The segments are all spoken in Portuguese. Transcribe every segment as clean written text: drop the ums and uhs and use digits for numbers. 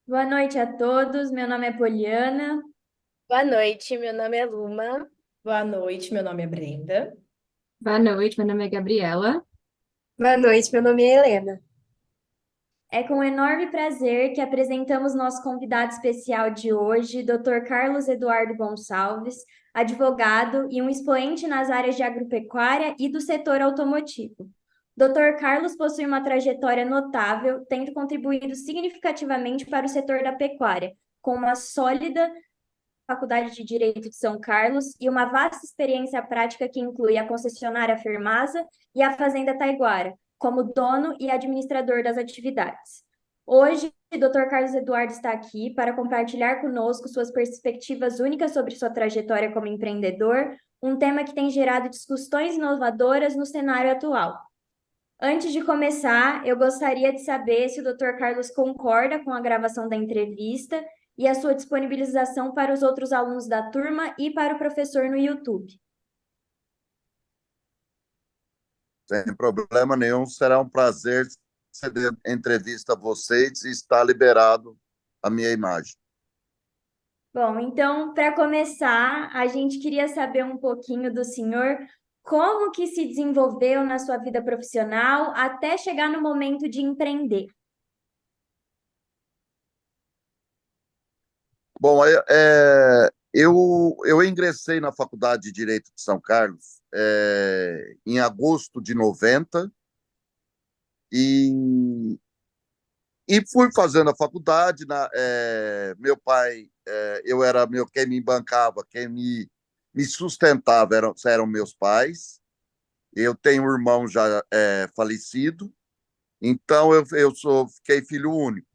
Boa noite a todos. Meu nome é Poliana. Boa noite, meu nome é Luma. Boa noite, meu nome é Brenda. Boa noite, meu nome é Gabriela. Boa noite, meu nome é Helena. É com enorme prazer que apresentamos nosso convidado especial de hoje, Dr. Carlos Eduardo Gonçalves, advogado e um expoente nas áreas de agropecuária e do setor automotivo. Dr. Carlos possui uma trajetória notável, tendo contribuído significativamente para o setor da pecuária, com uma sólida Faculdade de Direito de São Carlos e uma vasta experiência prática que inclui a concessionária Fermasa e a Fazenda Taiguara, como dono e administrador das atividades. Hoje, o Dr. Carlos Eduardo está aqui para compartilhar conosco suas perspectivas únicas sobre sua trajetória como empreendedor, um tema que tem gerado discussões inovadoras no cenário atual. Antes de começar, eu gostaria de saber se o Dr. Carlos concorda com a gravação da entrevista e a sua disponibilização para os outros alunos da turma e para o professor no YouTube. Sem problema nenhum, será um prazer ceder entrevista a vocês e estar liberado a minha imagem. Bom, então, para começar, a gente queria saber um pouquinho do senhor, como que se desenvolveu na sua vida profissional até chegar no momento de empreender. Bom, eu ingressei na Faculdade de Direito de São Carlos em agosto de 90 e, e fui fazendo a faculdade. Meu pai, quem me bancava, me sustentava eram meus pais. Eu tenho um irmão já falecido, então fiquei filho único.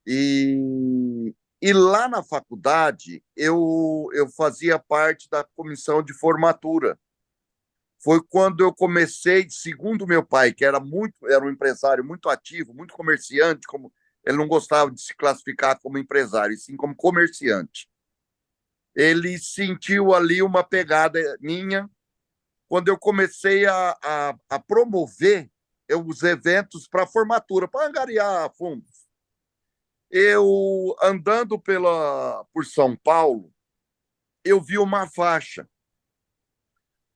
E lá na faculdade eu fazia parte da comissão de formatura. Foi quando eu comecei, segundo meu pai, que era um empresário muito ativo, muito comerciante, como ele não gostava de se classificar como empresário, e sim como comerciante. Ele sentiu ali uma pegada minha quando eu comecei a promover os eventos para formatura, para angariar fundos. Eu, andando por São Paulo, eu vi uma faixa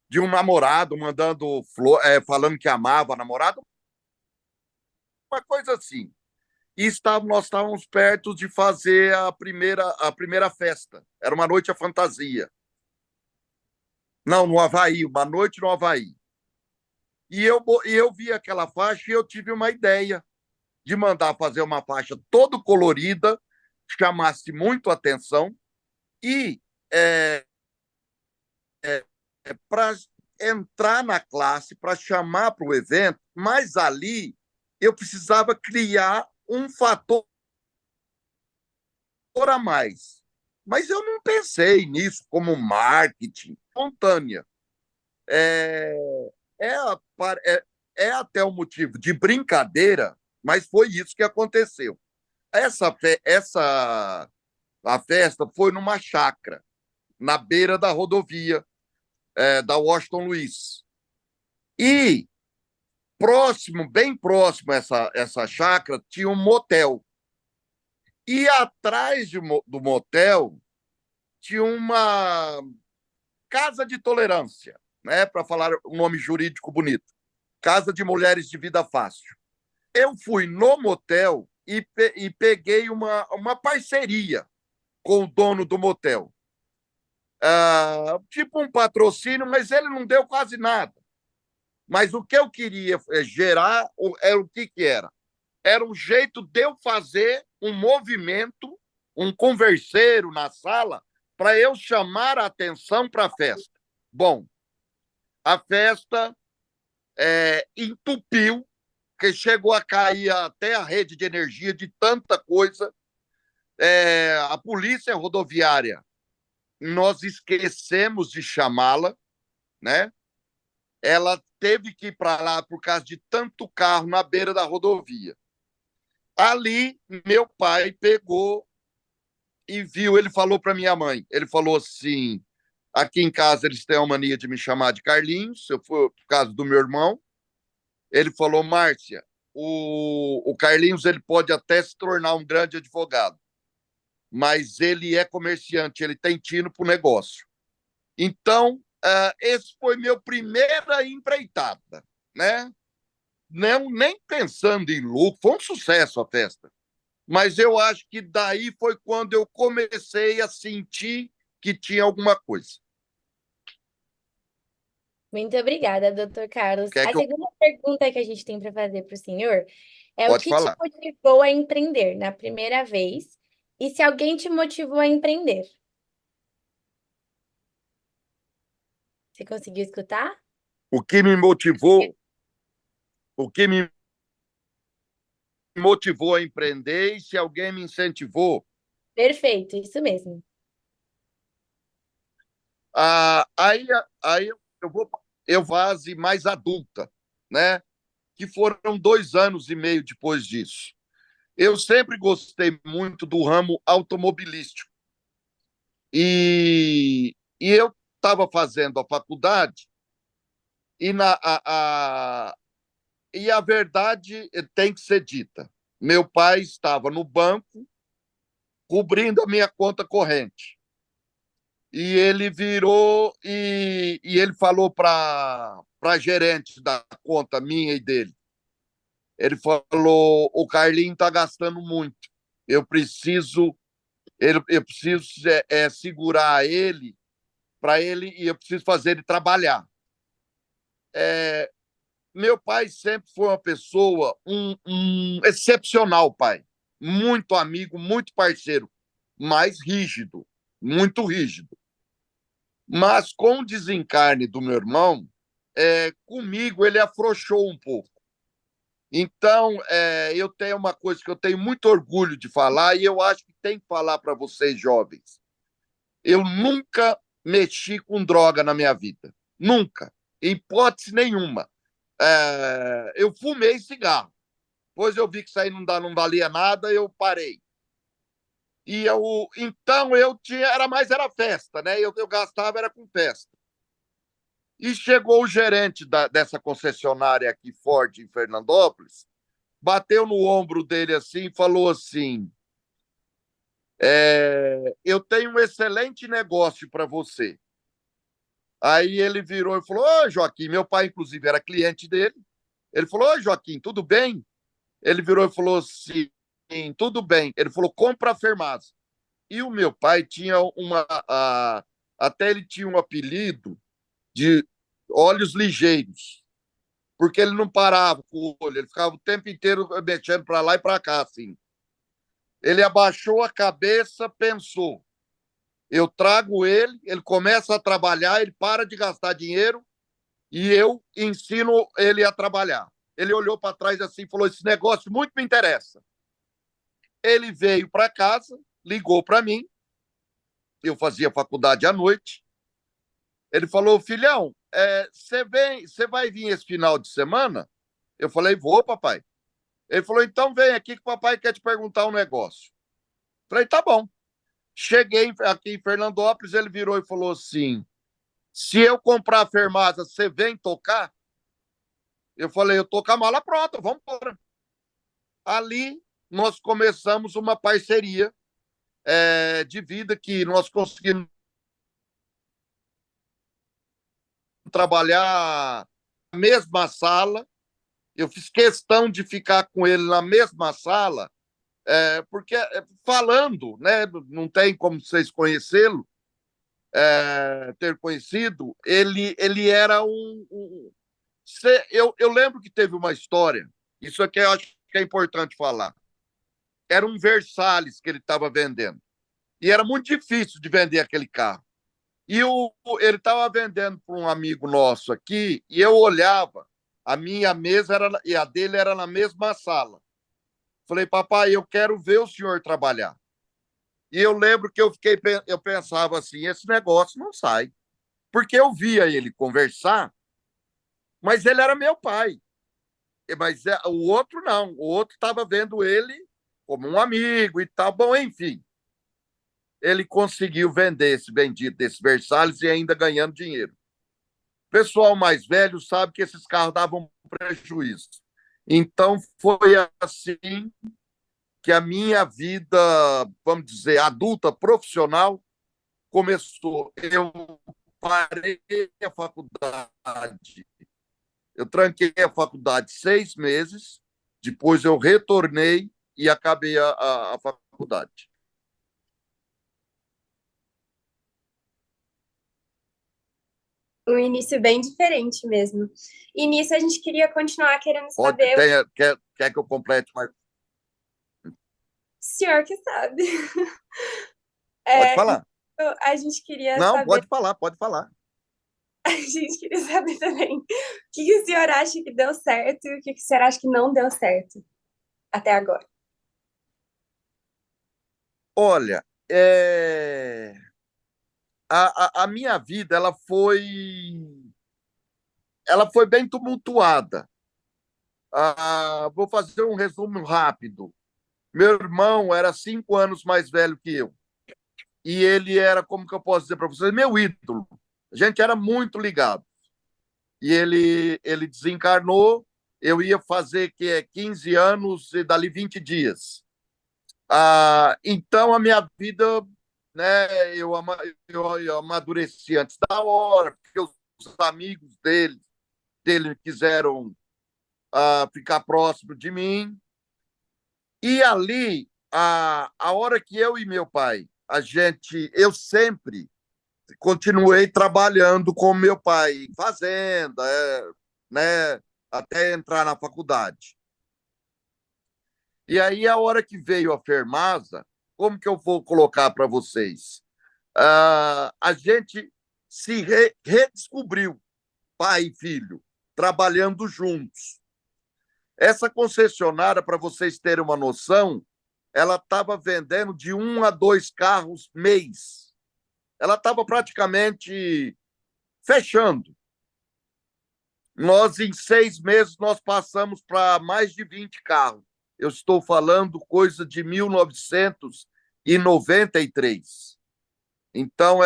de um namorado mandando flor, falando que amava a namorada, uma coisa assim. Nós estávamos perto de fazer a primeira festa. Era uma noite à fantasia. Não, no Havaí, uma noite no Havaí. E eu vi aquela faixa e eu tive uma ideia de mandar fazer uma faixa todo colorida, chamasse muito atenção e é, para entrar na classe, para chamar para o evento, mas ali eu precisava criar um fator a mais. Mas eu não pensei nisso como marketing espontânea. É, é, é, é até um motivo de brincadeira, mas foi isso que aconteceu. A festa foi numa chácara, na beira da rodovia da Washington Luiz. E bem próximo a essa chácara, tinha um motel. E atrás do motel tinha uma casa de tolerância, né? Para falar um nome jurídico bonito. Casa de Mulheres de Vida Fácil. Eu fui no motel e peguei uma parceria com o dono do motel. Tipo um patrocínio, mas ele não deu quase nada. Mas o que eu queria gerar era o que era? Era um jeito de eu fazer um movimento, um converseiro na sala, para eu chamar a atenção para a festa. Bom, a festa entupiu, que chegou a cair até a rede de energia de tanta coisa. A polícia rodoviária, nós esquecemos de chamá-la, né? Ela teve que ir para lá por causa de tanto carro na beira da rodovia. Ali, meu pai pegou e viu, ele falou para minha mãe, ele falou assim, aqui em casa eles têm a mania de me chamar de Carlinhos, eu fui por causa do meu irmão. Ele falou, Márcia, o Carlinhos ele pode até se tornar um grande advogado, mas ele é comerciante, ele tem tino para o negócio. Então, esse foi meu primeira empreitada, né? Não, nem pensando em lucro, foi um sucesso a festa. Mas eu acho que daí foi quando eu comecei a sentir que tinha alguma coisa. Muito obrigada, doutor Carlos. Quer A que eu... segunda pergunta que a gente tem para fazer para o senhor é o Pode que te falar. motivou a empreender na primeira vez e se alguém te motivou a empreender. Você conseguiu escutar? O que me motivou a empreender e se alguém me incentivou. Perfeito, isso mesmo. Aí eu fase mais adulta, né? Que foram 2 anos e meio depois disso. Eu sempre gostei muito do ramo automobilístico. E eu estava fazendo a faculdade e, e a verdade tem que ser dita. Meu pai estava no banco cobrindo a minha conta corrente. E ele virou e ele falou para a gerente da conta minha e dele. Ele falou: o Carlinho está gastando muito. Eu preciso, eu preciso segurar ele para ele e eu preciso fazer ele trabalhar. Meu pai sempre foi uma pessoa, um excepcional pai. Muito amigo, muito parceiro, mas rígido, muito rígido. Mas com o desencarne do meu irmão, comigo ele afrouxou um pouco. Então, eu tenho uma coisa que eu tenho muito orgulho de falar e eu acho que tem que falar para vocês jovens. Eu nunca mexi com droga na minha vida. Nunca. Em hipótese nenhuma. Eu fumei cigarro. Depois eu vi que isso aí não valia nada, eu parei. Então eu tinha, era festa, né? Eu gastava era com festa. E chegou o gerente dessa concessionária aqui, Ford, em Fernandópolis, bateu no ombro dele assim e falou assim: eu tenho um excelente negócio para você. Aí ele virou e falou: ô, Joaquim, meu pai, inclusive, era cliente dele. Ele falou: ô, Joaquim, tudo bem? Ele virou e falou assim: tudo bem. Ele falou: compra a Fermaz. E o meu pai tinha até ele tinha um apelido de olhos ligeiros, porque ele não parava com o olho, ele ficava o tempo inteiro mexendo para lá e para cá, assim. Ele abaixou a cabeça, pensou: eu trago ele, ele começa a trabalhar, ele para de gastar dinheiro e eu ensino ele a trabalhar. Ele olhou para trás assim e falou: esse negócio muito me interessa. Ele veio para casa, ligou para mim, eu fazia faculdade à noite. Ele falou: filhão, você vai vir esse final de semana? Eu falei: vou, papai. Ele falou: então vem aqui que o papai quer te perguntar um negócio. Eu falei: tá bom. Cheguei aqui em Fernandópolis, ele virou e falou assim: se eu comprar a Fermasa, você vem tocar? Eu falei: eu tô com a mala pronta, vamos embora. Ali nós começamos uma parceria de vida que nós conseguimos trabalhar na mesma sala. Eu fiz questão de ficar com ele na mesma sala, porque falando, né, não tem como vocês conhecê-lo, ter conhecido, ele era eu lembro que teve uma história, isso aqui eu acho que é importante falar. Era um Versalhes que ele estava vendendo. E era muito difícil de vender aquele carro. E ele estava vendendo para um amigo nosso aqui, e eu olhava, a minha mesa e a dele era na mesma sala. Falei: papai, eu quero ver o senhor trabalhar. E eu lembro que eu pensava assim: esse negócio não sai. Porque eu via ele conversar, mas ele era meu pai. Mas o outro não. O outro estava vendo ele como um amigo e tal. Bom, enfim. Ele conseguiu vender esse bendito desse Versalhes e ainda ganhando dinheiro. O pessoal mais velho sabe que esses carros davam prejuízo. Então, foi assim que a minha vida, vamos dizer, adulta, profissional, começou. Eu parei a faculdade, eu tranquei a faculdade 6 meses, depois eu retornei e acabei a faculdade. Um início bem diferente mesmo. E nisso a gente queria continuar querendo Pode, saber, quer que eu complete mais? o senhor que sabe. Pode É, falar. então, a gente queria Não, saber, pode falar, pode falar. a gente queria saber também o que o senhor acha que deu certo e o que o senhor acha que não deu certo até agora. Olha, a minha vida ela foi bem tumultuada. Vou fazer um resumo rápido. Meu irmão era 5 anos mais velho que eu. E ele era, como que eu posso dizer para vocês, meu ídolo. A gente era muito ligado. E ele desencarnou. Eu ia fazer 15 anos e dali 20 dias. Então, a minha vida, né, eu amadureci antes da hora, porque os amigos dele quiseram ficar próximo de mim. E ali, a hora que eu e meu pai, eu sempre continuei trabalhando com meu pai, em fazenda, né, até entrar na faculdade. E aí, a hora que veio a Fermasa, como que eu vou colocar para vocês? A gente se redescobriu, pai e filho, trabalhando juntos. Essa concessionária, para vocês terem uma noção, ela estava vendendo de 1 a 2 carros mês. Ela estava praticamente fechando. Nós, em 6 meses, nós passamos para mais de 20 carros. Eu estou falando coisa de 1993. Então,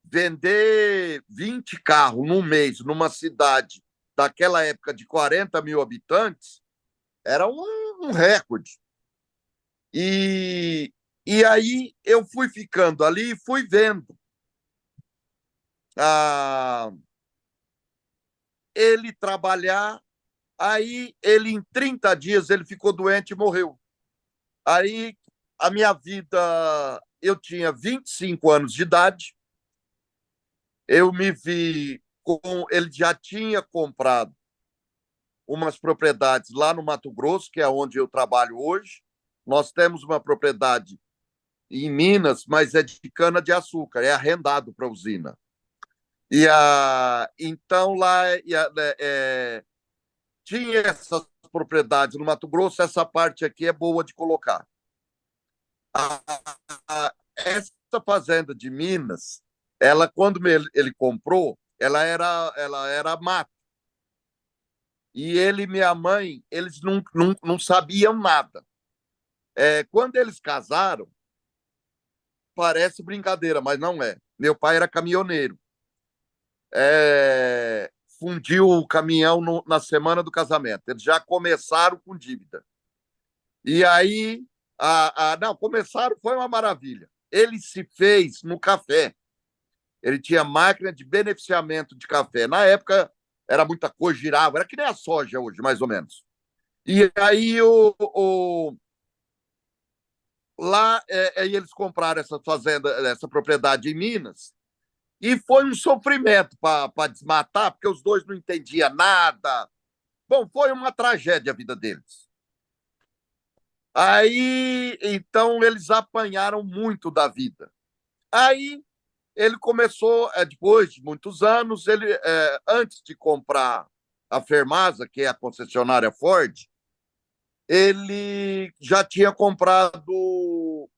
vender 20 carros num mês numa cidade daquela época de 40 mil habitantes era um recorde. E, e aí eu fui ficando ali e fui vendo ele trabalhar. Aí ele, em 30 dias, ele ficou doente e morreu. Aí a minha vida, eu tinha 25 anos de idade, eu me vi ele já tinha comprado umas propriedades lá no Mato Grosso, que é onde eu trabalho hoje. Nós temos uma propriedade em Minas, mas é de cana-de-açúcar, é arrendado para a usina. Então lá tinha essas propriedades no Mato Grosso, essa parte aqui é boa de colocar. Essa fazenda de Minas, ela, quando ele comprou, ela era mato. E ele e minha mãe, eles não sabiam nada. Quando eles casaram, parece brincadeira, mas não é. Meu pai era caminhoneiro. Fundiu o caminhão na semana do casamento. Eles já começaram com dívida. E aí, não, começaram, foi uma maravilha. Ele se fez no café. Ele tinha máquina de beneficiamento de café. Na época, era muita coisa, girava, era que nem a soja hoje, mais ou menos. E aí, lá, eles compraram essa fazenda, essa propriedade em Minas, e foi um sofrimento para desmatar, porque os dois não entendiam nada. Bom, foi uma tragédia a vida deles. Aí, então, eles apanharam muito da vida. Aí, ele começou, depois de muitos anos, antes de comprar a Fermasa, que é a concessionária Ford, ele já tinha comprado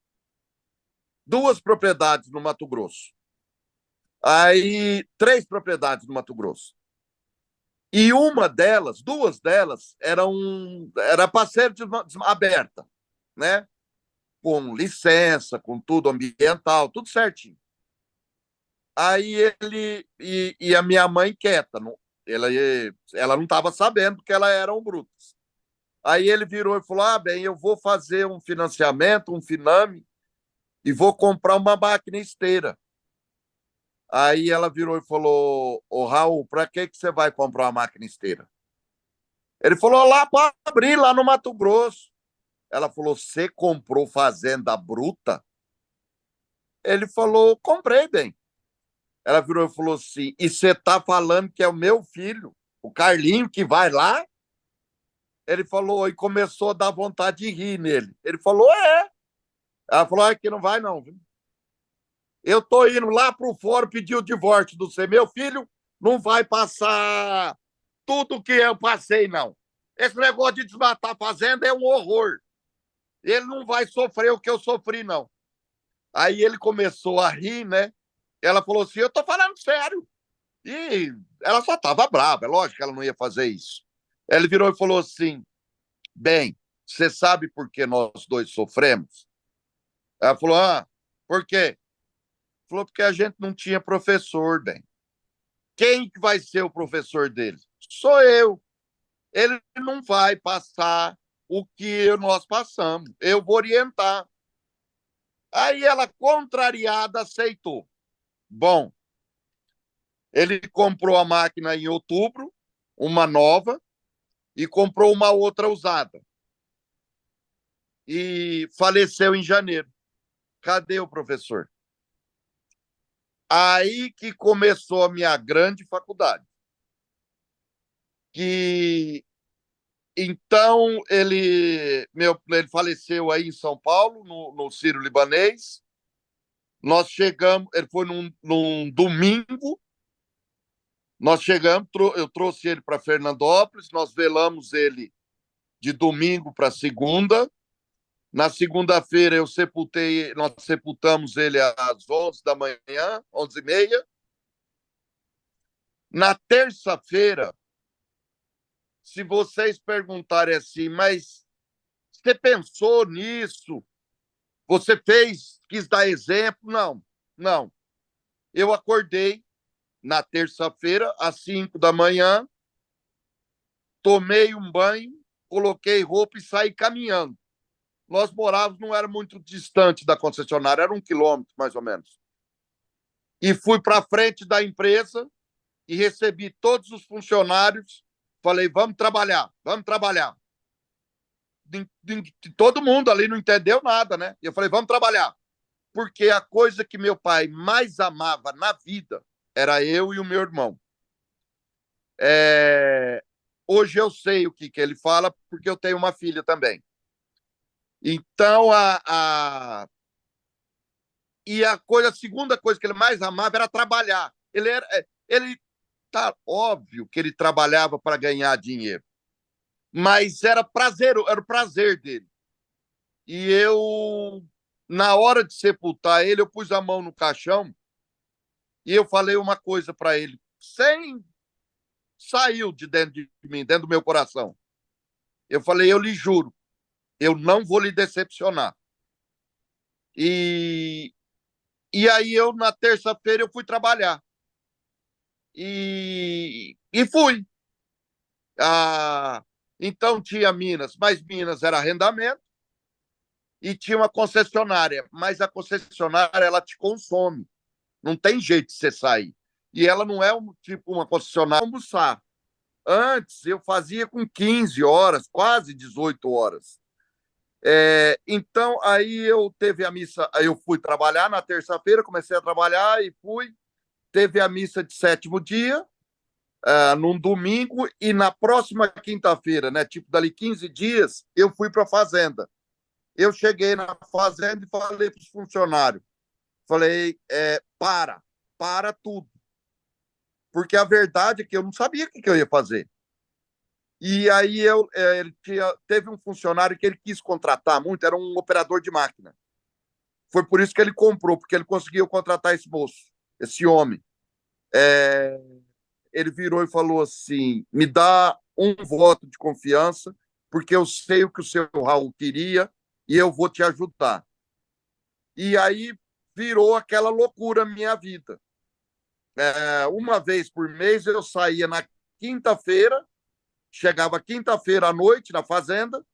2 propriedades no Mato Grosso. Aí, 3 propriedades no Mato Grosso. E duas delas, era para ser aberta, né? Com licença, com tudo ambiental, tudo certinho. Aí ele e a minha mãe quieta, Ela não estava sabendo que ela era um Brutus. Aí ele virou e falou: bem, eu vou fazer um financiamento, um Finame, e vou comprar uma máquina esteira. Aí ela virou e falou: Ô Raul, para que você vai comprar uma máquina esteira? Ele falou: lá para abrir, lá no Mato Grosso. Ela falou: você comprou fazenda bruta? Ele falou: comprei, bem. Ela virou e falou assim: e você está falando que é o meu filho, o Carlinho, que vai lá? Ele falou, e começou a dar vontade de rir nele. Ele falou: é. Ela falou: que não vai, não. Eu tô indo lá pro fórum pedir o divórcio do seu meu filho, não vai passar tudo que eu passei, não. Esse negócio de desmatar a fazenda é um horror. Ele não vai sofrer o que eu sofri, não. Aí ele começou a rir, né? Ela falou assim: eu tô falando sério. E ela só tava brava, é lógico que ela não ia fazer isso. Ele virou e falou assim: bem, você sabe por que nós dois sofremos? Ela falou: por quê? Falou: porque a gente não tinha professor, bem. Quem que vai ser o professor dele? Sou eu. Ele não vai passar o que nós passamos. Eu vou orientar. Aí ela, contrariada, aceitou. Bom, ele comprou a máquina em outubro, uma nova, e comprou uma outra usada. E faleceu em janeiro. Cadê o professor? Aí que começou a minha grande faculdade. Que então ele faleceu aí em São Paulo, no Sírio-Libanês. Nós chegamos, ele foi num domingo, nós chegamos, eu trouxe ele para Fernandópolis, nós velamos ele de domingo para segunda. Na segunda-feira nós sepultamos ele às 11 da manhã, 11h30. Na terça-feira, se vocês perguntarem assim, mas você pensou nisso? Você quis dar exemplo? Não, não. Eu acordei na terça-feira, às 5 da manhã, tomei um banho, coloquei roupa e saí caminhando. Nós morávamos, não era muito distante da concessionária, era 1 quilômetro, mais ou menos. E fui para frente da empresa e recebi todos os funcionários. Falei: vamos trabalhar, vamos trabalhar. Todo mundo ali não entendeu nada, né? E eu falei: vamos trabalhar. Porque a coisa que meu pai mais amava na vida era eu e o meu irmão. Hoje eu sei o que ele fala, porque eu tenho uma filha também. Então, a segunda coisa que ele mais amava era trabalhar. Ele tá óbvio que ele trabalhava para ganhar dinheiro, mas era o prazer dele. E eu, na hora de sepultar ele, eu pus a mão no caixão e eu falei uma coisa para ele, sem saiu de dentro de mim, dentro do meu coração. Eu falei: eu lhe juro, eu não vou lhe decepcionar. E aí na terça-feira, eu fui trabalhar. E fui. Então tinha Minas, mas Minas era arrendamento, e tinha uma concessionária, mas a concessionária ela te consome, não tem jeito de você sair. E ela não é tipo uma concessionária almoçar. Antes eu fazia com 15 horas, quase 18 horas. Então aí eu teve a missa, aí eu fui trabalhar na terça-feira, comecei a trabalhar e fui. Teve a missa de sétimo dia, num domingo, e na próxima quinta-feira, né, tipo dali 15 dias, eu fui para a fazenda. Eu cheguei na fazenda e falei para os funcionários, falei: para tudo. Porque a verdade é que eu não sabia o que eu ia fazer. E aí teve um funcionário que ele quis contratar muito, era um operador de máquina. Foi por isso que ele comprou, porque ele conseguiu contratar esse moço, esse homem. Ele virou e falou assim: me dá um voto de confiança, porque eu sei o que o seu Raul queria e eu vou te ajudar. E aí virou aquela loucura a minha vida. Uma vez por mês eu saía na quinta-feira, chegava quinta-feira à noite na fazenda,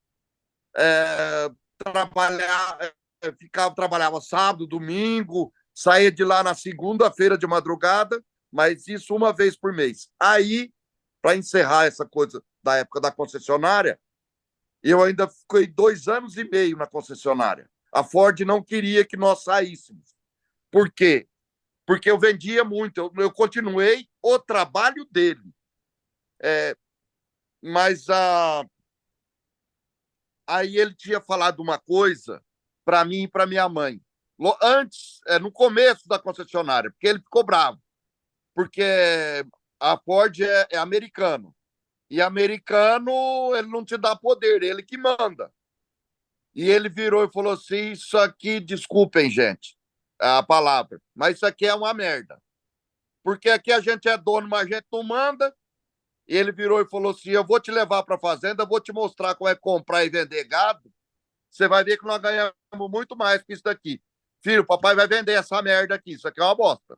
trabalhava, trabalhava sábado, domingo, saía de lá na segunda-feira de madrugada, mas isso uma vez por mês. Aí, para encerrar essa coisa da época da concessionária, eu ainda fiquei 2 anos e meio na concessionária. A Ford não queria que nós saíssemos. Por quê? Porque eu vendia muito, eu continuei o trabalho dele. Mas aí ele tinha falado uma coisa para mim e para minha mãe. Antes, no começo da concessionária, porque ele ficou bravo. Porque a Ford é americano. E americano, ele não te dá poder, ele que manda. E ele virou e falou assim: isso aqui, desculpem, gente, a palavra, mas isso aqui é uma merda. Porque aqui a gente é dono, mas a gente não manda. E ele virou e falou assim: eu vou te levar para a fazenda, vou te mostrar como é comprar e vender gado. Você vai ver que nós ganhamos muito mais que isso daqui. Filho, papai vai vender essa merda aqui, isso aqui é uma bosta.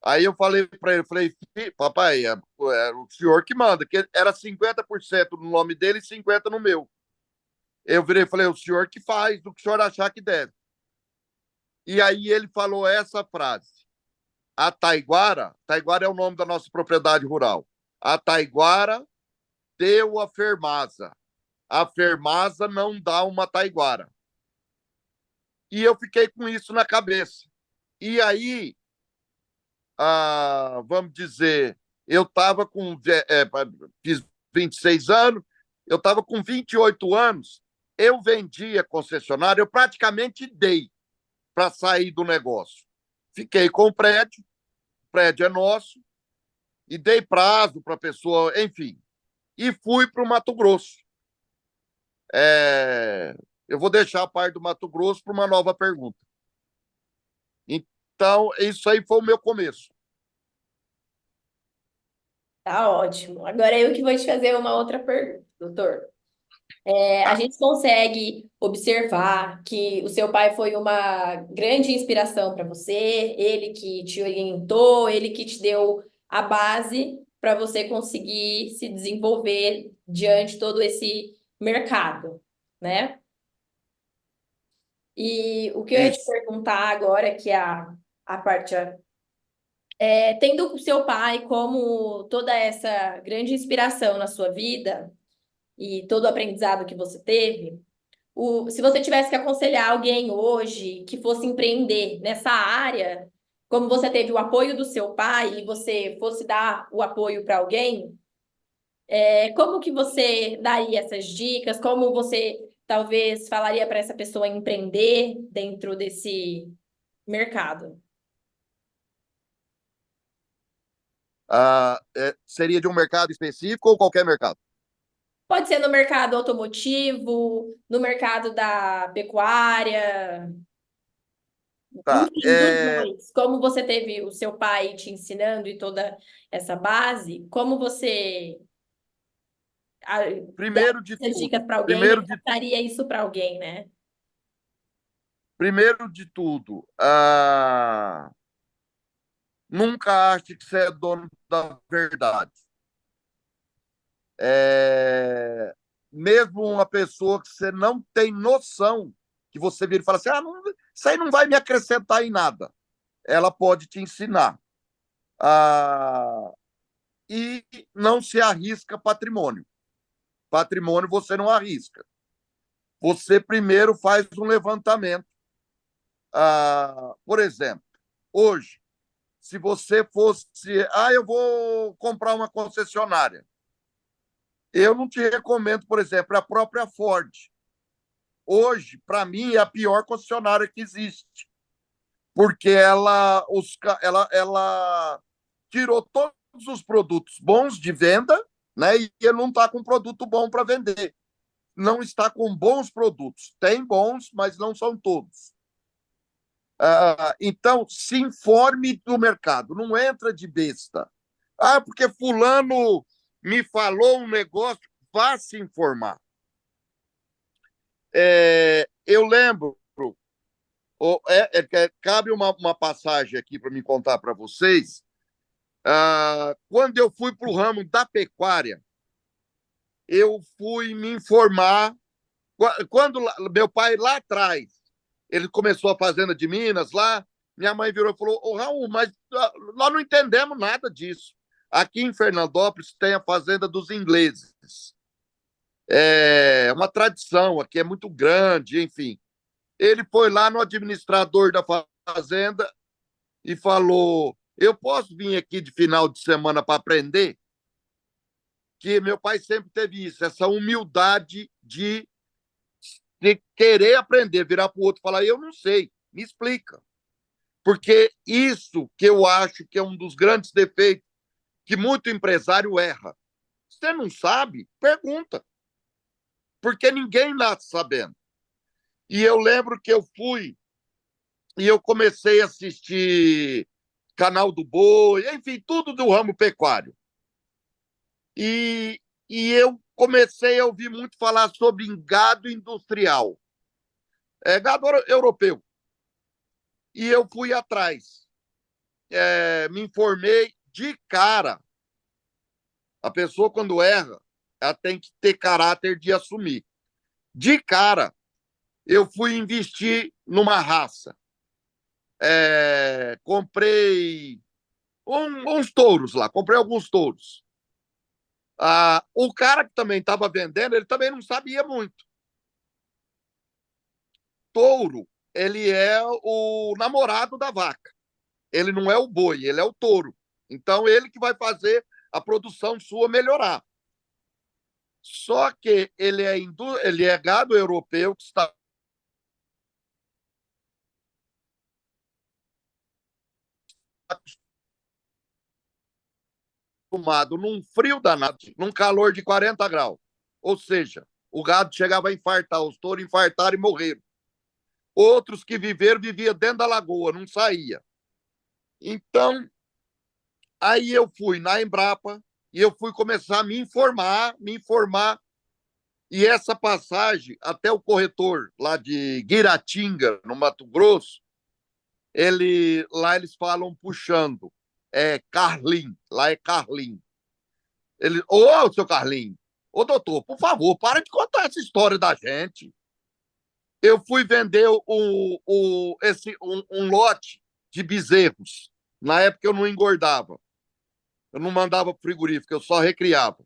Aí eu falei para ele, falei, papai, é o senhor que manda, que era 50% no nome dele e 50% no meu. Eu virei e falei, o senhor que faz, do que o senhor achar que deve. E aí ele falou essa frase: a Taiguara é o nome da nossa propriedade rural, a Taiguara deu a Fermasa. A Fermasa não dá uma Taiguara. E eu fiquei com isso na cabeça. E aí, vamos dizer, eu estava com. Fiz 26 anos, eu estava com 28 anos, eu vendi a concessionária, eu praticamente dei para sair do negócio. Fiquei com o prédio é nosso, e dei prazo para a pessoa, enfim, e fui para o Mato Grosso. Eu vou deixar a parte do Mato Grosso para uma nova pergunta. Então, isso aí foi o meu começo. Tá ótimo. Agora eu que vou te fazer uma outra pergunta, doutor. A gente consegue observar que o seu pai foi uma grande inspiração para você, ele que te orientou, ele que te deu a base para você conseguir se desenvolver diante de todo esse mercado, né? E o que eu ia te Isso. perguntar agora, que é a parte. Tendo o seu pai como toda essa grande inspiração na sua vida e todo o aprendizado que você teve, se você tivesse que aconselhar alguém hoje que fosse empreender nessa área, como você teve o apoio do seu pai e você fosse dar o apoio para alguém, como que você daria essas dicas? Como você talvez falaria para essa pessoa empreender dentro desse mercado? Seria de um mercado específico ou qualquer mercado? Pode ser no mercado automotivo, no mercado da pecuária, Tá. enfim, dos dois. Como você teve o seu pai te ensinando e toda essa base, como você Primeiro daria de essas tudo, dicas para alguém primeiro e de, passaria isso para alguém, né? primeiro de tudo, nunca ache que você é dono da verdade. Mesmo uma pessoa que você não tem noção, que você vira e fala assim: isso aí não vai me acrescentar em nada. Ela pode te ensinar. E não se arrisca patrimônio. Patrimônio você não arrisca. Você primeiro faz um levantamento. Por exemplo, hoje, se você fosse, eu vou comprar uma concessionária. Eu não te recomendo, por exemplo, a própria Ford. Hoje, para mim, é a pior concessionária que existe, porque ela tirou todos os produtos bons de venda, né? E ele não está com produto bom para vender. Não está com bons produtos. Tem bons, mas não são todos. Então, se informe do mercado, não entra de besta. Porque fulano me falou um negócio, vá se informar. Eu lembro, cabe uma passagem aqui para me contar para vocês. Quando eu fui para o ramo da pecuária, eu fui me informar. Quando meu pai lá atrás, ele começou a fazenda de Minas lá, minha mãe virou e falou: Ô Raul, mas nós não entendemos nada disso. Aqui em Fernandópolis tem a fazenda dos ingleses. É uma tradição aqui, é muito grande, enfim. Ele foi lá no administrador da fazenda e falou: Eu posso vir aqui de final de semana para aprender? Que meu pai sempre teve isso, essa humildade de querer aprender, virar para o outro e falar: Eu não sei, me explica. Porque isso que eu acho que é um dos grandes defeitos que muito empresário erra. Você não sabe? Pergunta. Porque ninguém nasce sabendo. E eu lembro que eu fui e eu comecei a assistir Canal do Boi, enfim, tudo do ramo pecuário. E eu comecei a ouvir muito falar sobre gado industrial, gado europeu. E eu fui atrás, me informei de cara. A pessoa, quando erra, ela tem que ter caráter de assumir. De cara, eu fui investir numa raça. Comprei uns touros lá, comprei alguns touros. O cara que também estava vendendo, ele também não sabia muito. Touro, ele é o namorado da vaca. Ele não é o boi, ele é o touro. Então, ele que vai fazer a produção sua melhorar. Só que ele é gado europeu que está acostumado num frio danado, num calor de 40 graus. Ou seja, o gado chegava a infartar, os touros infartaram e morreram. Outros que viviam dentro da lagoa, não saía. Então, aí eu fui na Embrapa e eu fui começar a me informar. E essa passagem até o corretor lá de Guiratinga, no Mato Grosso, lá eles falam puxando. É Carlim, lá é Carlim. Ô, seu Carlinhos, ô doutor, por favor, para de contar essa história da gente. Eu fui vender um lote de bezerros. Na época eu não engordava, eu não mandava frigorífico, eu só recriava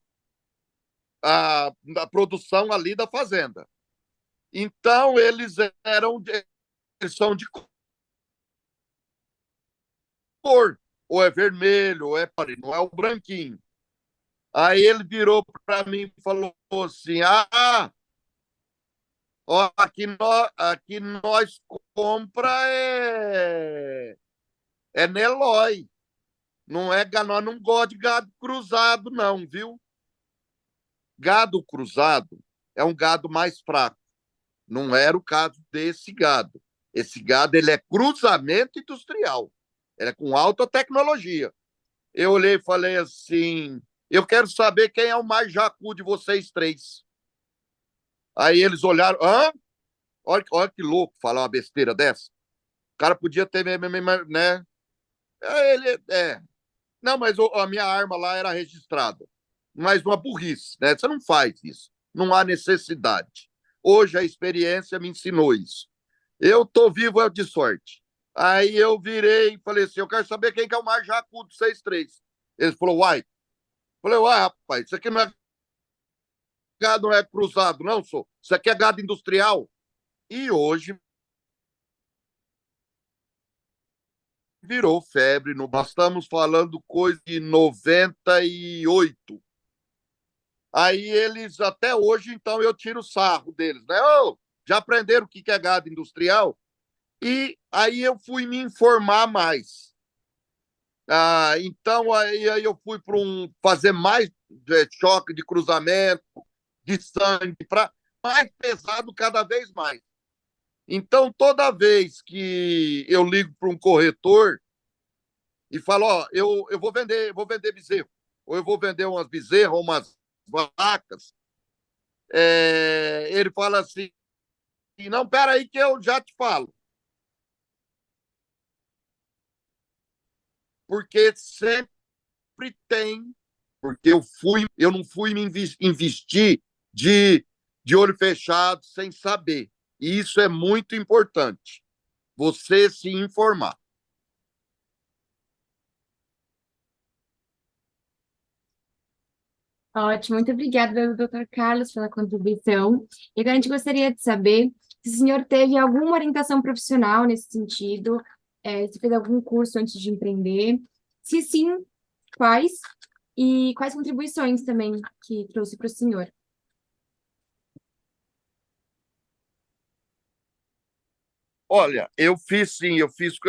a produção ali da fazenda. Então eles são de cor, ou é vermelho, ou não é o branquinho. Aí ele virou para mim e falou assim: ó, aqui nós compra é Nelói. Nós não gosta de gado cruzado, não, viu? Gado cruzado é um gado mais fraco. Não era o caso desse gado. Esse gado ele é cruzamento industrial. Ele é com alta tecnologia. Eu olhei e falei assim: eu quero saber quem é o mais jacu de vocês três. Aí eles olharam: hã? Olha que louco falar uma besteira dessa. O cara podia ter, né? Não, mas a minha arma lá era registrada. Mas uma burrice, né? Você não faz isso. Não há necessidade. Hoje a experiência me ensinou isso. Eu tô vivo é de sorte. Aí eu virei e falei assim: eu quero saber quem que é o mais jacu do 6-3. Ele falou: uai. Falei: uai, rapaz, isso aqui não é gado, não é cruzado, não, sou. Isso aqui é gado industrial. E hoje virou febre. Nós estamos falando coisa de 98. Aí eles, até hoje, então, eu tiro sarro deles, né? Já aprenderam o que é gado industrial? E aí eu fui me informar mais. Então, aí eu fui para fazer mais choque de cruzamento, de sangue, para mais pesado cada vez mais. Então, toda vez que eu ligo para um corretor e falo: ó, eu vou vender bezerro, ou eu vou vender umas bezerras, umas vacas, ele fala assim: não, pera aí que eu já te falo. Porque sempre sempre tem, porque eu não fui me investir de olho fechado, sem saber. E isso é muito importante, você se informar. Ótimo, muito obrigada, doutor Carlos, pela contribuição. E agora a gente gostaria de saber se o senhor teve alguma orientação profissional nesse sentido, se fez algum curso antes de empreender. Se sim, quais? E quais contribuições também que trouxe para o senhor? Olha, eu fiz sim, eu fiz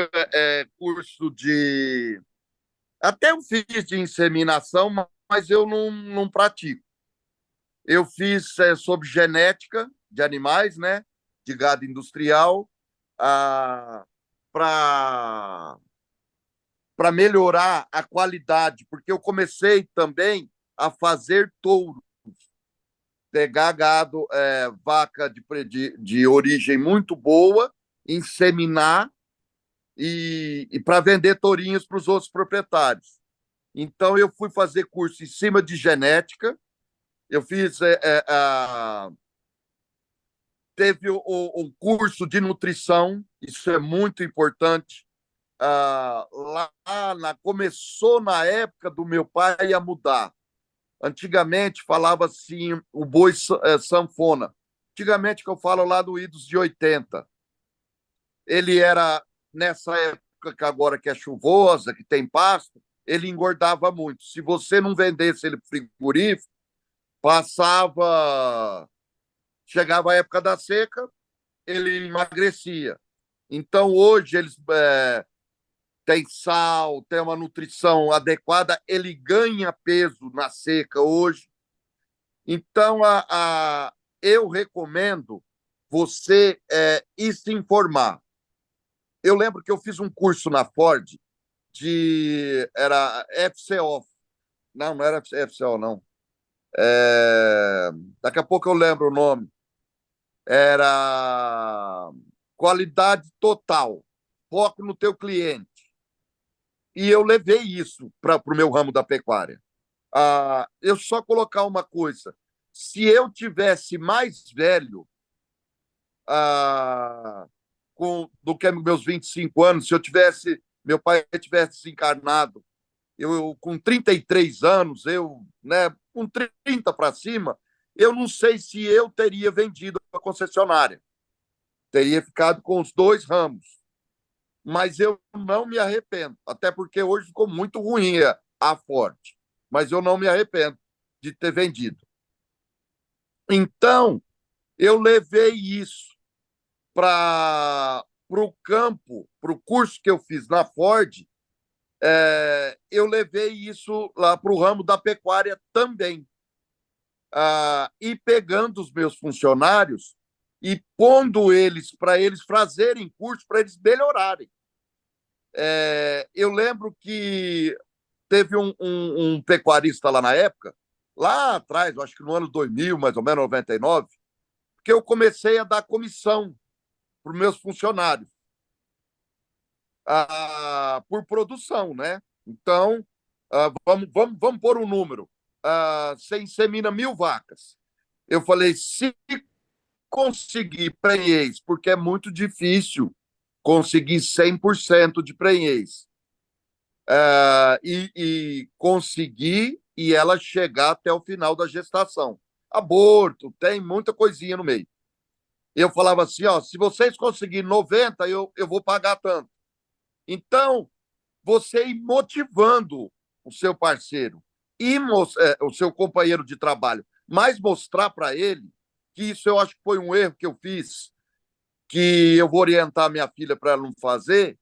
curso de. Até eu fiz de inseminação, mas eu não pratico. Eu fiz sobre genética de animais, né? De gado industrial, para melhorar a qualidade, porque eu comecei também a fazer touro, pegar gado, vaca de origem muito boa, inseminar e para vender tourinhos para os outros proprietários. Então, eu fui fazer curso em cima de genética, eu fiz. Teve um curso de nutrição, isso é muito importante. Começou na época do meu pai a mudar. Antigamente falava assim, o boi sanfona. Antigamente, que eu falo lá do idos de 80. Ele era, nessa época que agora que é chuvosa, que tem pasto, ele engordava muito. Se você não vendesse ele para frigorífico, chegava a época da seca, ele emagrecia. Então, hoje, eles têm sal, têm uma nutrição adequada, ele ganha peso na seca hoje. Então, eu recomendo você ir se informar. Eu lembro que eu fiz um curso na Ford era FCO. Não era FCO, não. Daqui a pouco eu lembro o nome. Era qualidade total, foco no teu cliente. E eu levei isso para o meu ramo da pecuária. Eu só colocar uma coisa: se eu tivesse mais velho, do que meus 25 anos, se meu pai tivesse desencarnado, eu com 33 anos, né, com 30 para cima, eu não sei se eu teria vendido a concessionária. Teria ficado com os dois ramos. Mas eu não me arrependo, até porque hoje ficou muito ruim a Ford. Mas eu não me arrependo de ter vendido. Então, eu levei isso para o campo, para o curso que eu fiz na Ford, eu levei isso lá para o ramo da pecuária também. E pegando os meus funcionários e pondo eles para eles fazerem curso, para eles melhorarem. Eu lembro que teve um pecuarista lá na época, lá atrás, acho que no ano 2000, mais ou menos, 99, que eu comecei a dar comissão para os meus funcionários, por produção, né? Então, vamos pôr um número. Você insemina 1.000 vacas. Eu falei, se conseguir prenhez, porque é muito difícil conseguir 100% de prenhez, e conseguir e ela chegar até o final da gestação. Aborto, tem muita coisinha no meio. Eu falava assim, ó, se vocês conseguirem 90, eu vou pagar tanto. Então, você ir motivando o seu parceiro e o seu companheiro de trabalho, mas mostrar para ele que isso eu acho que foi um erro que eu fiz, que eu vou orientar minha filha para ela não fazer,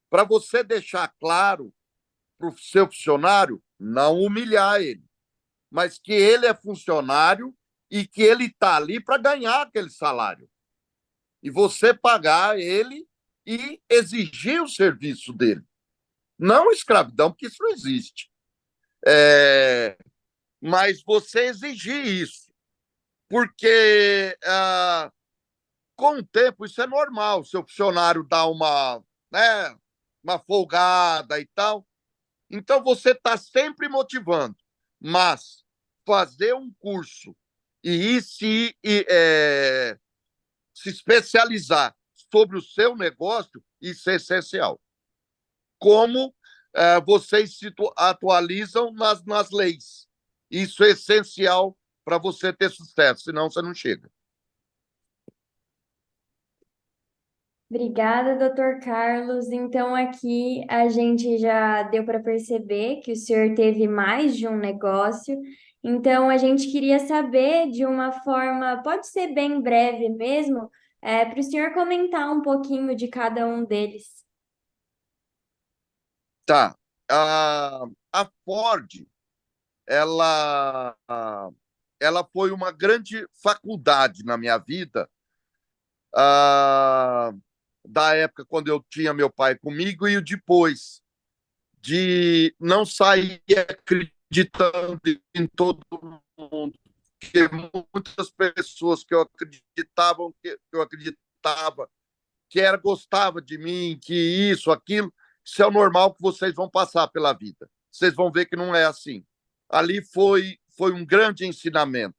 para você deixar claro para o seu funcionário, não humilhar ele, mas que ele é funcionário e que ele está ali para ganhar aquele salário. E você pagar ele e exigir o serviço dele. Não escravidão, porque isso não existe. Mas você exigir isso. Porque com o tempo isso é normal. O seu funcionário dá uma folgada e tal. Então, você está sempre motivando, mas fazer um curso e se especializar sobre o seu negócio, isso é essencial. Como vocês se atualizam nas leis. Isso é essencial para você ter sucesso, senão você não chega. Obrigada, doutor Carlos. Então, aqui a gente já deu para perceber que o senhor teve mais de um negócio. Então, a gente queria saber de uma forma, pode ser bem breve mesmo, para o senhor comentar um pouquinho de cada um deles. Tá. A Ford, ela, ela foi uma grande faculdade na minha vida, ah, da época quando eu tinha meu pai comigo e o depois, de não sair acreditando em todo mundo, porque muitas pessoas que eu acreditava que era gostava de mim, que aquilo, isso é o normal que vocês vão passar pela vida. Vocês vão ver que não é assim. Ali foi um grande ensinamento.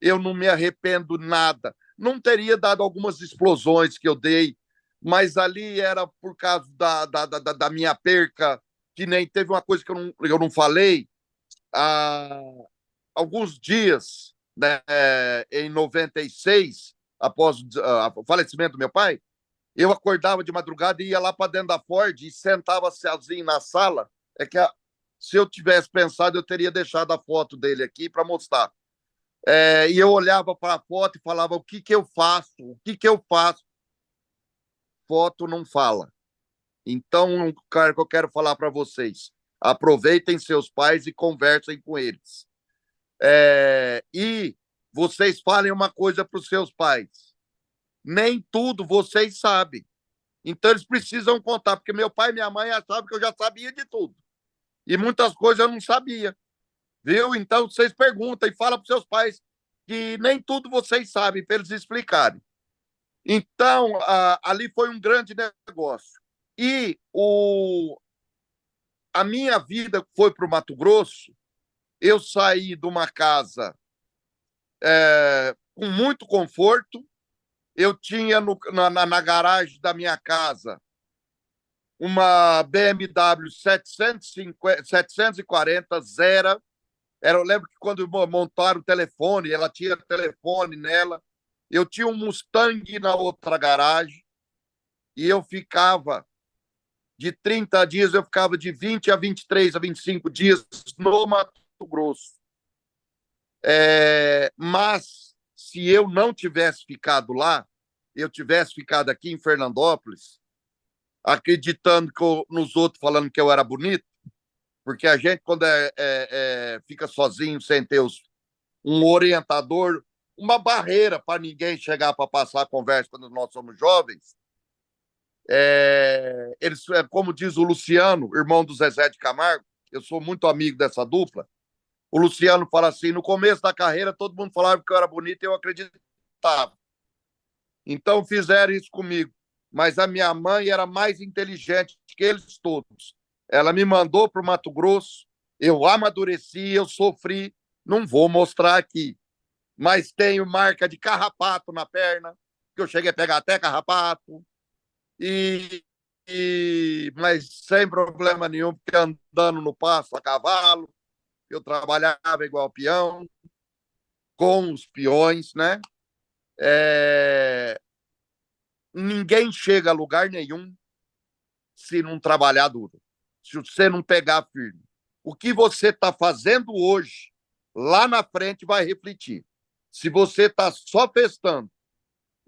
Eu não me arrependo nada. Não teria dado algumas explosões que eu dei, mas ali era por causa da minha perca, que nem teve uma coisa que eu não falei. Há alguns dias, né, em 96, após o falecimento do meu pai, eu acordava de madrugada e ia lá para dentro da Ford e sentava sozinho na sala. Se eu tivesse pensado, eu teria deixado a foto dele aqui para mostrar. E eu olhava para a foto e falava: o que eu faço? O que eu faço? Foto não fala. Então, cara, que eu quero falar para vocês: aproveitem seus pais e conversem com eles. E vocês falem uma coisa para os seus pais: nem tudo vocês sabem. Então, eles precisam contar, porque meu pai e minha mãe achavam que eu já sabia de tudo. E muitas coisas eu não sabia. Viu? Então, vocês perguntam e falam para os seus pais que nem tudo vocês sabem, para eles explicarem. Então, ali foi um grande negócio. E a minha vida foi para o Mato Grosso. Eu saí de uma casa com muito conforto. Eu tinha na garagem da minha casa uma BMW 740 zero. Eu lembro que quando montaram o telefone, ela tinha telefone nela. Eu tinha um Mustang na outra garagem e eu ficava de 30 dias, eu ficava de 20 a 23 a 25 dias no Mato Grosso. Mas se eu não tivesse ficado lá, eu tivesse ficado aqui em Fernandópolis, acreditando nos outros falando que eu era bonito, porque a gente, quando fica sozinho, sem ter um orientador, uma barreira para ninguém chegar para passar a conversa quando nós somos jovens, como diz o Luciano, irmão do Zezé de Camargo, eu sou muito amigo dessa dupla. O Luciano fala assim: no começo da carreira, todo mundo falava que eu era bonito e eu acreditava. Então fizeram isso comigo. Mas a minha mãe era mais inteligente que eles todos. Ela me mandou para o Mato Grosso, eu amadureci, eu sofri, não vou mostrar aqui, mas tenho marca de carrapato na perna, que eu cheguei a pegar até carrapato, mas sem problema nenhum, porque andando no passo a cavalo, eu trabalhava igual peão, com os peões, né? Ninguém chega a lugar nenhum se não trabalhar duro, se você não pegar firme. O que você está fazendo hoje, lá na frente vai refletir. Se você está só testando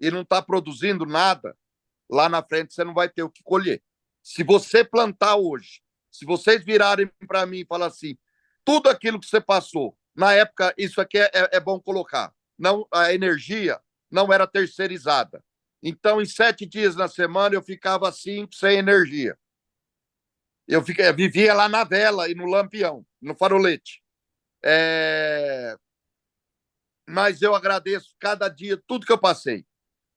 e não está produzindo nada, lá na frente você não vai ter o que colher. Se você plantar hoje, se vocês virarem para mim e falar assim: tudo aquilo que você passou, na época, isso aqui é bom colocar, não, a energia não era terceirizada. Então, em 7 dias na semana, eu ficava assim, sem energia. Eu vivia lá na vela e no lampião, no farolete. Mas eu agradeço cada dia tudo que eu passei,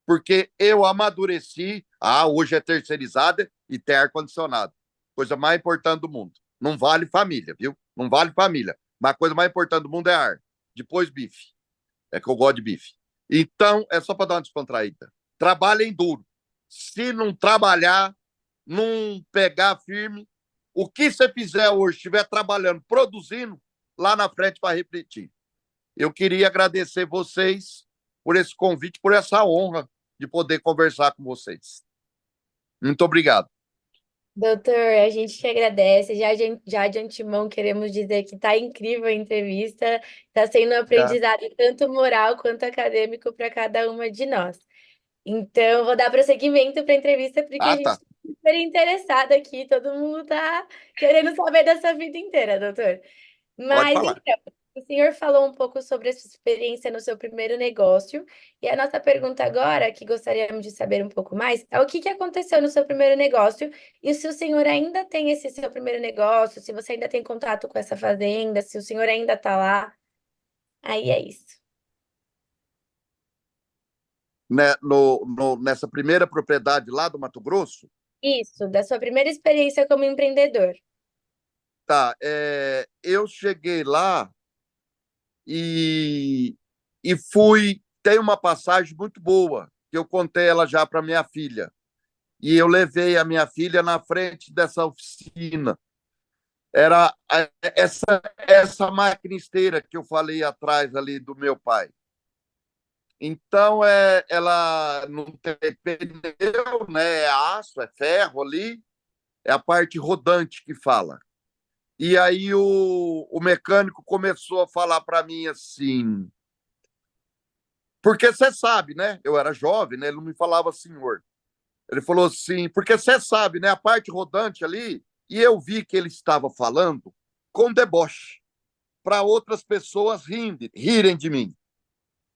porque eu amadureci. Hoje é terceirizada e tem ar-condicionado. Coisa mais importante do mundo. Não vale família, viu? Não vale família. Mas a coisa mais importante do mundo é ar. Depois bife. É que eu gosto de bife. Então, é só para dar uma descontraída. Trabalhem duro. Se não trabalhar, não pegar firme, o que você fizer hoje, estiver trabalhando, produzindo, lá na frente vai refletir. Eu queria agradecer vocês por esse convite, por essa honra de poder conversar com vocês. Muito obrigado. Doutor, a gente que agradece. Já de antemão queremos dizer que está incrível a entrevista, está sendo um Obrigado. aprendizado tanto moral quanto acadêmico para cada uma de nós. Então, vou dar prosseguimento para a entrevista, porque a gente Tá. está super interessado aqui, todo mundo está querendo saber dessa vida inteira, doutor. Pode Mas falar. então, o senhor falou um pouco sobre a sua experiência no seu primeiro negócio, e a nossa pergunta agora, que gostaríamos de saber um pouco mais, é o que aconteceu no seu primeiro negócio, e se o senhor ainda tem esse seu primeiro negócio, se você ainda tem contato com essa fazenda, se o senhor ainda está lá. Aí é isso. Né, nessa primeira propriedade lá do Mato Grosso, Isso, da sua primeira experiência como empreendedor. tá, eu cheguei lá e fui. Tem uma passagem muito boa, que eu contei ela já para minha filha. E eu levei a minha filha na frente dessa oficina. Era essa maquinisteira que eu falei atrás ali do meu pai. Então, ela não tem pneu, né? É aço, é ferro ali, é a parte rodante que fala. E aí o mecânico começou a falar para mim assim, porque você sabe, né? Eu era jovem, né? Ele não me falava senhor. Ele falou assim, porque você sabe, né? A parte rodante ali, e eu vi que ele estava falando com deboche para outras pessoas rirem de mim.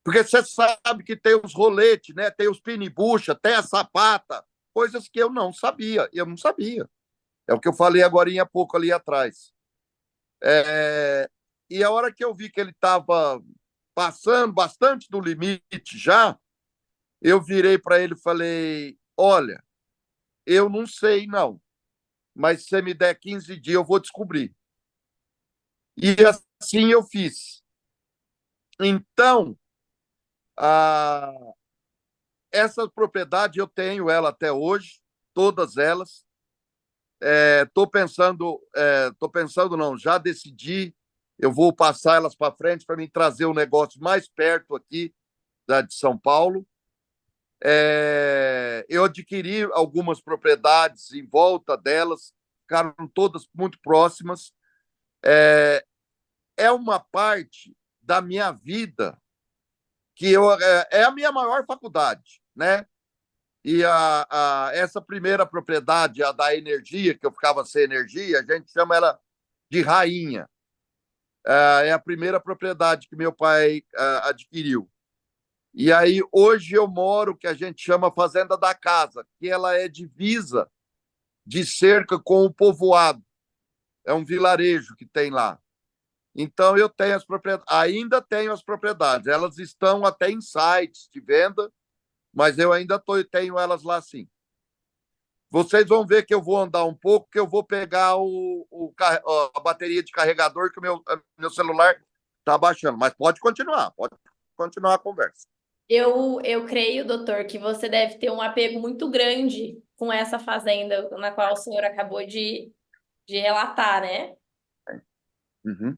Porque você sabe que tem os roletes, né? Tem os pinibucha, tem a sapata, coisas que eu não sabia. Eu não sabia. É o que eu falei agora há pouco ali atrás. E a hora que eu vi que ele estava passando bastante do limite já, eu virei para ele e falei: olha, eu não sei não, mas se você me der 15 dias eu vou descobrir. E assim eu fiz. Então, a, essa propriedade eu tenho ela até hoje, todas elas. Tô pensando não, já decidi, eu vou passar elas para frente para me trazer o negócio mais perto aqui de São Paulo. Eu adquiri algumas propriedades em volta delas, ficaram todas muito próximas. É uma parte da minha vida que é a minha maior faculdade, né? E essa primeira propriedade, a da energia, que eu ficava sem energia, a gente chama ela de rainha. É a primeira propriedade que meu pai adquiriu. E aí, hoje eu moro, que a gente chama Fazenda da Casa, que ela é divisa de cerca com o povoado. É um vilarejo que tem lá. Então, eu tenho as propriedades, ainda tenho as propriedades. Elas estão até em sites de venda, mas eu ainda tenho elas lá sim. Vocês vão ver que eu vou andar um pouco, que eu vou pegar a bateria de carregador, que o meu celular está baixando. Mas pode continuar a conversa. Eu creio, doutor, que você deve ter um apego muito grande com essa fazenda na qual o senhor acabou de relatar, né? Uhum.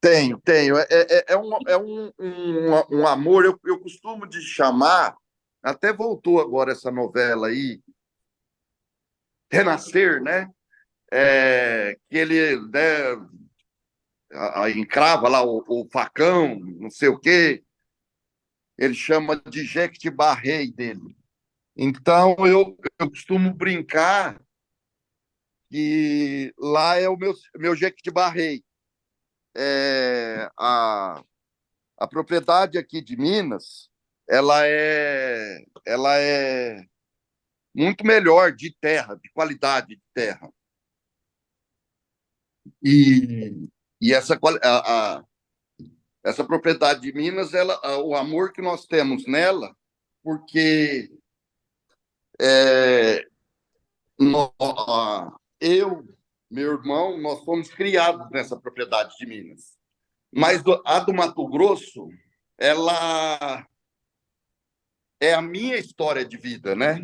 Tenho. Um amor, eu costumo de chamar, até voltou agora essa novela aí, Renascer, né? Que ele, né, encrava lá o facão, não sei o quê, ele chama de Jequitibá Rei dele. Então, eu costumo brincar que lá é o meu Jequitibá Rei. A propriedade aqui de Minas, ela é muito melhor de terra, de qualidade de terra. E essa propriedade de Minas, o amor que nós temos nela, porque é, eu meu irmão, nós fomos criados nessa propriedade de Minas. Mas a do Mato Grosso, ela é a minha história de vida, né?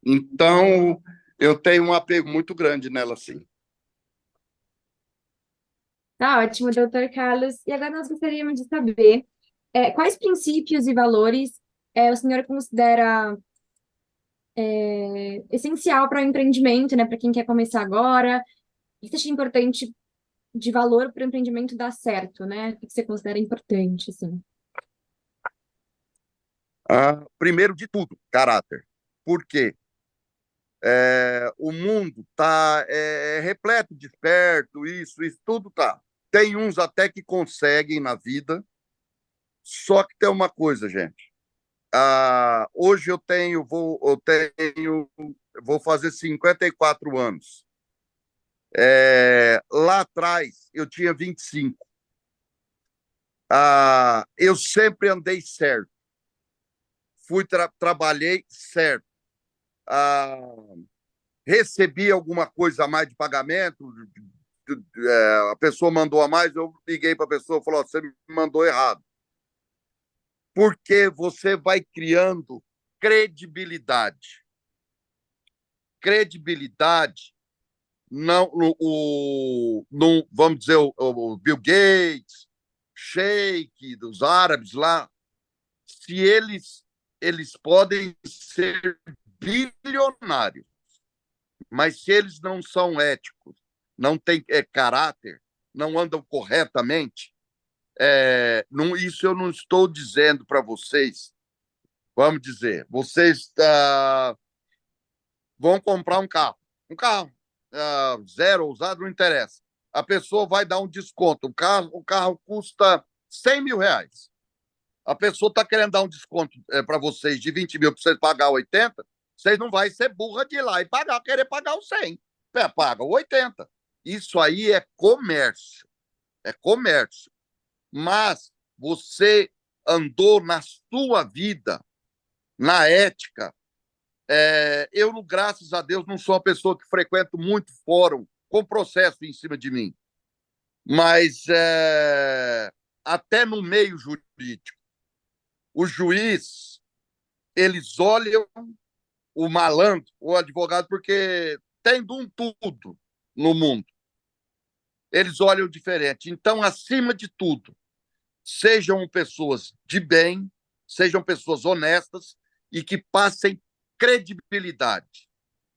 Então, eu tenho um apego muito grande nela, sim. Tá ótimo, doutor Carlos. E agora nós gostaríamos de saber quais princípios e valores o senhor considera essencial para o empreendimento, né? Para quem quer começar agora. O que você acha importante de valor para o empreendimento dar certo, né? O que você considera importante, assim? Primeiro de tudo, caráter. Por quê? O mundo está repleto de esperto, isso tudo tá. Tem uns até que conseguem na vida, só que tem uma coisa, gente. Hoje vou fazer 54 anos. Lá atrás, eu tinha 25. Eu sempre andei certo. Trabalhei certo. Recebi alguma coisa a mais de pagamento, a pessoa mandou a mais, eu liguei para a pessoa e falei, você me mandou errado. Porque você vai criando credibilidade. Credibilidade, não, vamos dizer, o Bill Gates, Sheik, dos árabes lá, se eles podem ser bilionários, mas se eles não são éticos, não têm caráter, não andam corretamente, isso eu não estou dizendo para vocês. Vamos dizer, vocês vão comprar um carro. Um carro zero, usado, não interessa. A pessoa vai dar um desconto. O carro custa 100 mil reais. A pessoa está querendo dar um desconto para vocês de 20 mil para vocês pagar 80, vocês não vão ser burra de ir lá e querer pagar os 100. Paga o 80. Isso aí é comércio. É comércio. Mas você andou na sua vida, na ética. Eu, graças a Deus, não sou uma pessoa que frequento muito fórum com processo em cima de mim. Mas até no meio jurídico, o juiz, eles olham o malandro, o advogado, porque tem de um tudo no mundo. Eles olham diferente. Então, acima de tudo, sejam pessoas de bem, sejam pessoas honestas e que passem credibilidade.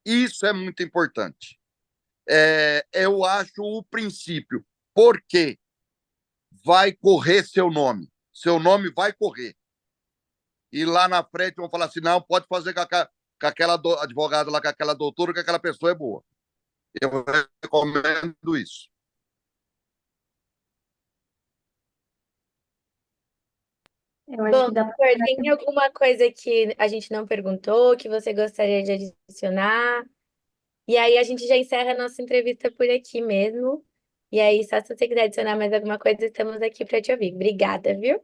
Isso é muito importante. Eu acho o princípio, porque vai correr seu nome. Seu nome vai correr. E lá na frente vão falar assim, não, pode fazer com aquela advogada lá, com aquela doutora, que aquela pessoa é boa. Eu recomendo isso. Eu acho Bom, que dá doutor, tem alguma coisa que a gente não perguntou, que você gostaria de adicionar? E aí a gente já encerra a nossa entrevista por aqui mesmo. E aí, só se você quiser adicionar mais alguma coisa, estamos aqui para te ouvir. Obrigada, viu?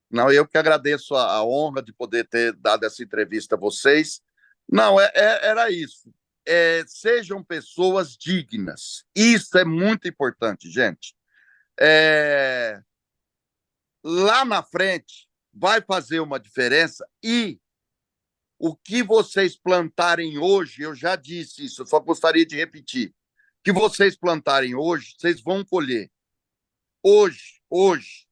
Não, eu que agradeço a honra de poder ter dado essa entrevista a vocês. Não, era isso. Sejam pessoas dignas. Isso é muito importante, gente. Lá na frente vai fazer uma diferença e o que vocês plantarem hoje, eu já disse isso, eu só gostaria de repetir. O que vocês plantarem hoje, vocês vão colher. Hoje,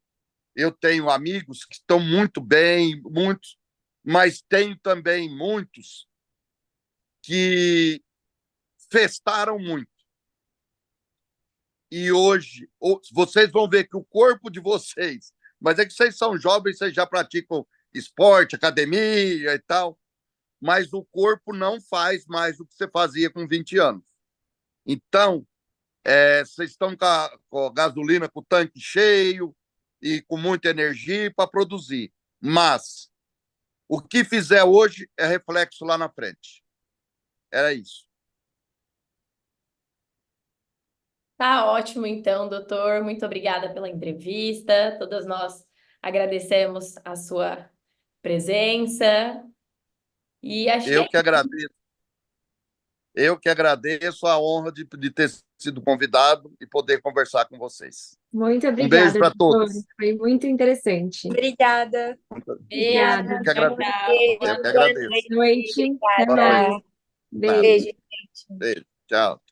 eu tenho amigos que estão muito bem, muitos, mas tenho também muitos que festaram muito. E hoje, vocês vão ver que o corpo de vocês, mas é que vocês são jovens, vocês já praticam esporte, academia e tal, mas o corpo não faz mais o que você fazia com 20 anos. Então, vocês estão com a gasolina, com o tanque cheio e com muita energia para produzir. Mas o que fizer hoje é reflexo lá na frente. Era isso. Tá ótimo, então, doutor. Muito obrigada pela entrevista. Todas nós agradecemos a sua presença. E acho que Eu que agradeço. Eu que agradeço a honra de ter sido convidado e poder conversar com vocês. Muito Um beijo obrigada, para doutor. todos. Foi muito interessante. Obrigada. Beijo, Obrigada. Eu que tchau, agradeço. tchau. Eu que Boa agradeço. noite. Boa noite. Até Obrigada. mais. Beijo. Beijo. Beijo. Tchau.